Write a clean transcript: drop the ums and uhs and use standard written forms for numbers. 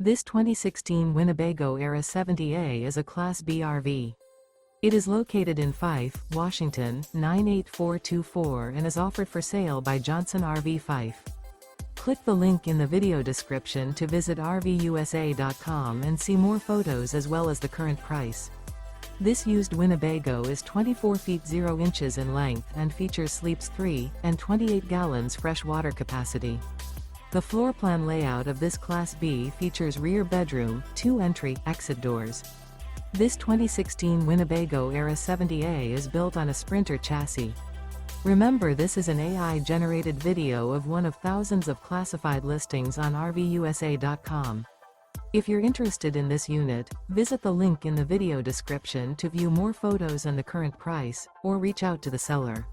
This 2016 Winnebago Era 70A is a Class B RV. It is located in Fife, Washington, 98424 and is offered for sale by Johnson RV Fife. Click the link in the video description to visit RVUSA.com and see more photos as well as the current price. This used Winnebago is 24 feet 0 inches in length and features sleeps 3 and 28 gallons fresh water capacity. The floor plan layout of this Class B features rear bedroom, 2 entry, exit doors. This 2016 Winnebago Era 70A is built on a Sprinter chassis. Remember, this is an AI-generated video of one of thousands of classified listings on RVUSA.com. If you're interested in this unit, visit the link in the video description to view more photos and the current price, or reach out to the seller.